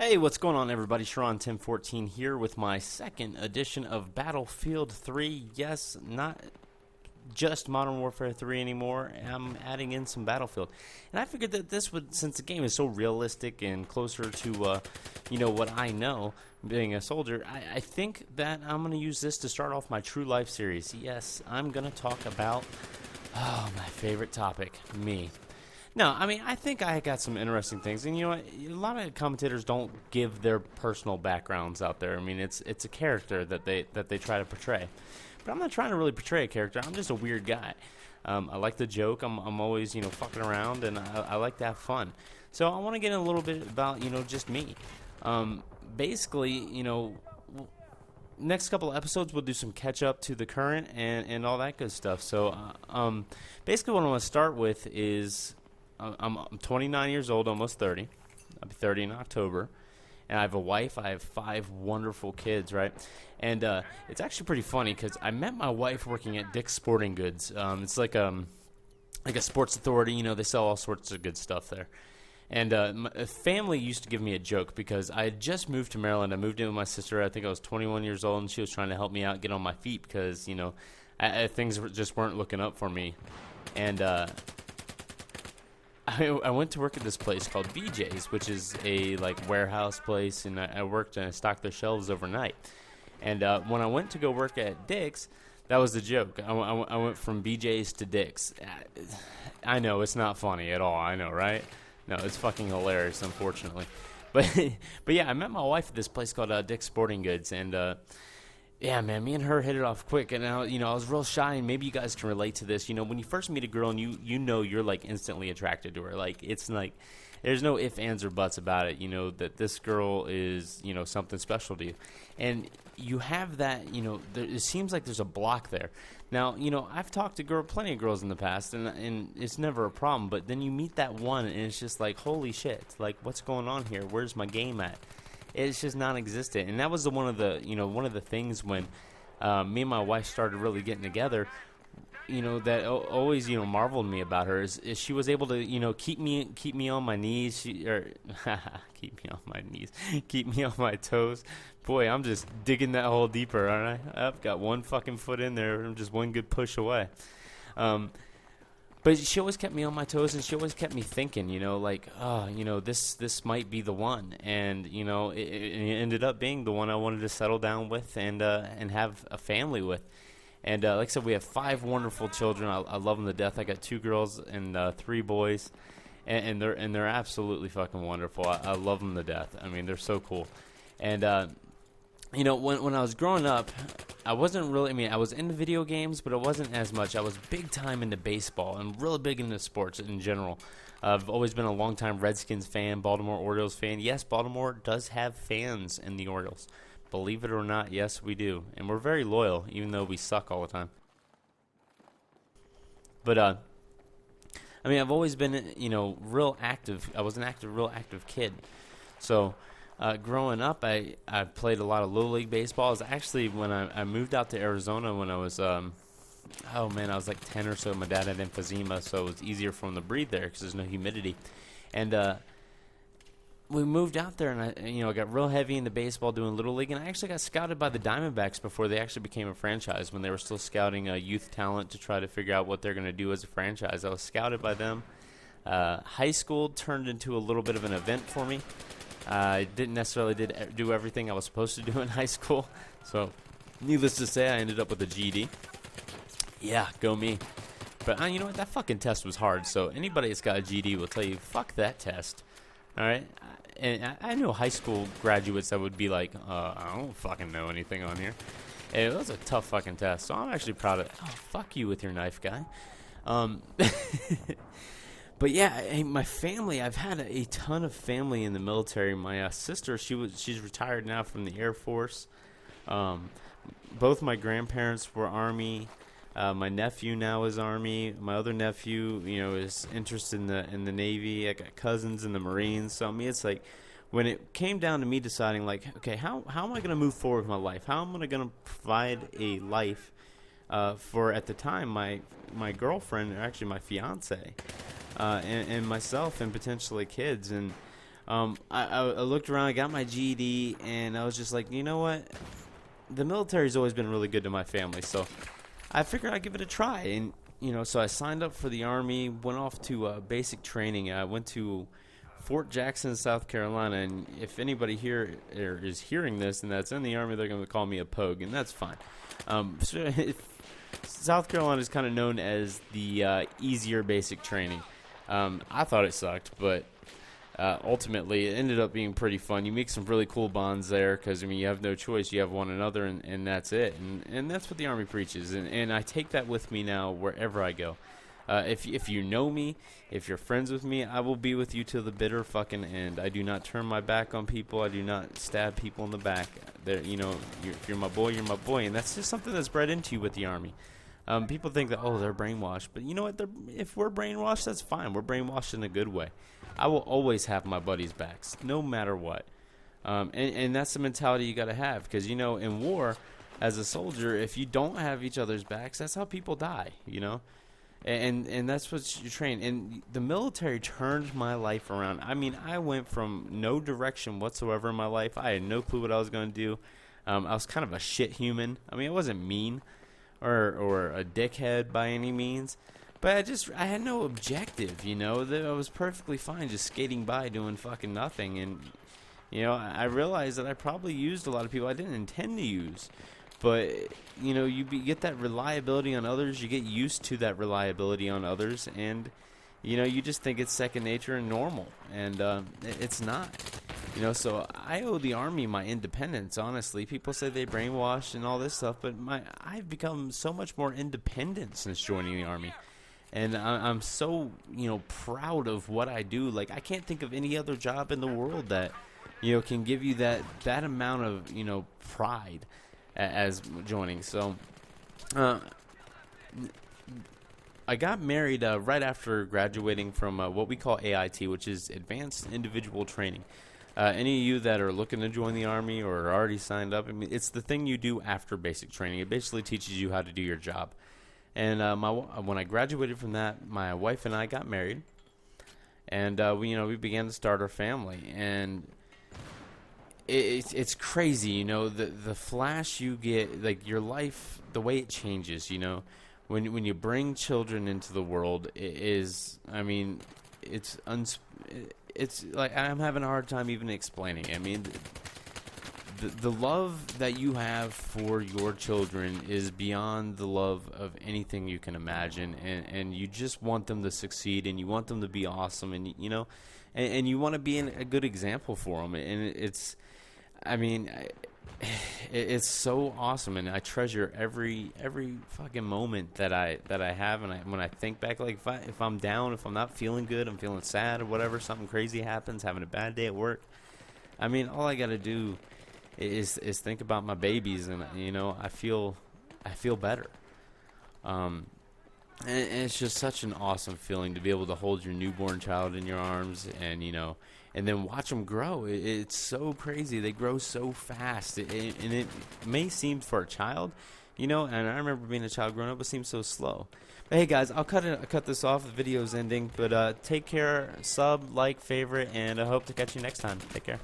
Hey, what's going on, everybody? Shuran 1014 here with my second edition of Battlefield 3. Yes, not just Modern Warfare 3 anymore. I'm adding in some Battlefield. And I figured that this would, since the game is so realistic and closer to, what I know, being a soldier, I think that I'm going to use this to start off my True Life series. Yes, I'm going to talk about, my favorite topic, me. No, I mean, I think I got some interesting things, and you know what? A lot of commentators don't give their personal backgrounds out there. I mean, it's a character that they try to portray, but I'm not trying to really portray a character. I'm just a weird guy. I like to joke. I'm always fucking around, and I like to have fun. So I want to get in a little bit about just me. Basically, next couple of episodes we'll do some catch up to the current and all that good stuff. So basically, what I want to start with is. I'm 29 years old, almost 30. I'll be 30 in October. And I have a wife. I have 5 wonderful kids, right? And it's actually pretty funny because I met my wife working at Dick's Sporting Goods. It's like a Sports Authority. They sell all sorts of good stuff there. And my family used to give me a joke because I had just moved to Maryland. I moved in with my sister. I think I was 21 years old, and she was trying to help me out get on my feet because, things just weren't looking up for me. And I went to work at this place called BJ's, which is a warehouse place, and I worked and I stocked their shelves overnight. And when I went to go work at Dick's, that was the joke. I went from BJ's to Dick's. I know it's not funny at all. I know, right? No, it's fucking hilarious, unfortunately. But yeah, I met my wife at this place called Dick's Sporting Goods, and yeah, man, me and her hit it off quick, and I was real shy, and maybe you guys can relate to this. When you first meet a girl and you're instantly attracted to her. It's like there's no ifs, ands, or buts about it. That this girl is something special to you, and you have that. It seems like there's a block there. Now, I've talked to plenty of girls in the past, and it's never a problem. But then you meet that one, and it's just like, holy shit! Like, what's going on here? Where's my game at? It's just non-existent, and that was one of the things when me and my wife started really getting together. That always marveled me about her is she was able to keep me on my knees. Keep me on my knees, keep me on my toes. Boy, I'm just digging that hole deeper, aren't I? I've got one fucking foot in there. I'm just one good push away. But she always kept me on my toes, and she always kept me thinking, this might be the one. And, it ended up being the one I wanted to settle down with and have a family with. And like I said, we have 5 wonderful children. I love them to death. I got 2 girls and 3 boys, and they're absolutely fucking wonderful. I love them to death. I mean, they're so cool. And when I was growing up, I wasn't really, I was into video games, but it wasn't as much. I was big time into baseball and really big into sports in general. I've always been a longtime Redskins fan, Baltimore Orioles fan. Yes, Baltimore does have fans in the Orioles. Believe it or not, yes, we do. And we're very loyal, even though we suck all the time. But, I've always been, real active. I was real active kid. So, growing up, I played a lot of Little League baseball. It was actually when I moved out to Arizona when I was, I was like 10 or so. My dad had emphysema, so it was easier for him to breathe there because there's no humidity. And we moved out there, and I got real heavy into baseball doing Little League, and I actually got scouted by the Diamondbacks before they actually became a franchise when they were still scouting youth talent to try to figure out what they're going to do as a franchise. I was scouted by them. High school turned into a little bit of an event for me. I didn't necessarily do everything I was supposed to do in high school. So, needless to say, I ended up with a GED. Yeah, go me. But you know what? That fucking test was hard. So, anybody that's got a GED will tell you, fuck that test. All right? And I know high school graduates that would be like, I don't fucking know anything on here. And it was a tough fucking test. So, I'm actually proud of it. Oh, fuck you with your knife, guy. But yeah, my family, I've had a ton of family in the military. My sister, she's retired now from the Air Force. Both my grandparents were Army. My nephew now is Army. My other nephew, is interested in the Navy. I got cousins in the Marines. So it's like when it came down to me deciding, okay, how am I going to move forward with my life? How am I going to provide a life for, at the time, my girlfriend, or actually my fiance, and myself, and potentially kids. And I looked around, I got my GED, and I was just like, you know what? The military's always been really good to my family, so I figured I'd give it a try. And, so I signed up for the Army, went off to basic training. I went to Fort Jackson, South Carolina, and if anybody here is hearing this and that's in the Army, they're going to call me a pogue, and that's fine. South Carolina is kind of known as the easier basic training. I thought it sucked, but ultimately it ended up being pretty fun. You make some really cool bonds there because, you have no choice. You have one another, and that's it. And that's what the Army preaches, and I take that with me now wherever I go. If you know me, if you're friends with me, I will be with you till the bitter fucking end. I do not turn my back on people. I do not stab people in the back. If you're my boy, you're my boy, and that's just something that's bred into you with the Army. People think that, they're brainwashed, but you know what? If we're brainwashed, that's fine. We're brainwashed in a good way. I will always have my buddies' backs, no matter what. And that's the mentality you got to have, because in war, as a soldier, if you don't have each other's backs, that's how people die. And that's what you train. And the military turned my life around. I went from no direction whatsoever in my life. I had no clue what I was going to do. I was kind of a shit human. I wasn't mean or a dickhead by any means. But I had no objective, I was perfectly fine just skating by doing fucking nothing. And, I realized that I probably used a lot of people I didn't intend to use. But, you get that reliability on others. You get used to that reliability on others. And, you just think it's second nature and normal. And it's not. So I owe the Army my independence, honestly. People say they brainwashed and all this stuff. But I've become so much more independent since joining the Army. And I'm so, proud of what I do. Like, I can't think of any other job in the world that, can give you that amount of, pride as joining. So, I got married right after graduating from what we call AIT, which is Advanced Individual Training. Any of you that are looking to join the Army or are already signed up, it's the thing you do after basic training. It basically teaches you how to do your job. And when I graduated from that, my wife and I got married, and we began to start our family. And it's crazy, the flash you get, like your life, the way it changes, when you bring children into the world. It's like I'm having a hard time even explaining. The love that you have for your children is beyond the love of anything you can imagine, and you just want them to succeed, and you want them to be awesome, and and you want to be a good example for them, and it's so awesome, and I treasure every fucking moment that I have, and when I think back, like if I'm down, if I'm not feeling good, I'm feeling sad or whatever, something crazy happens, having a bad day at work, all I gotta do is think about my babies, and I feel better. And it's just such an awesome feeling to be able to hold your newborn child in your arms, and and then watch them grow. It's so crazy. They grow so fast, and it may seem for a child, and I remember being a child growing up, it seems so slow. But hey guys, I'll cut this off. The video's ending, but take care, sub, like, favorite, and I hope to catch you next time. Take care.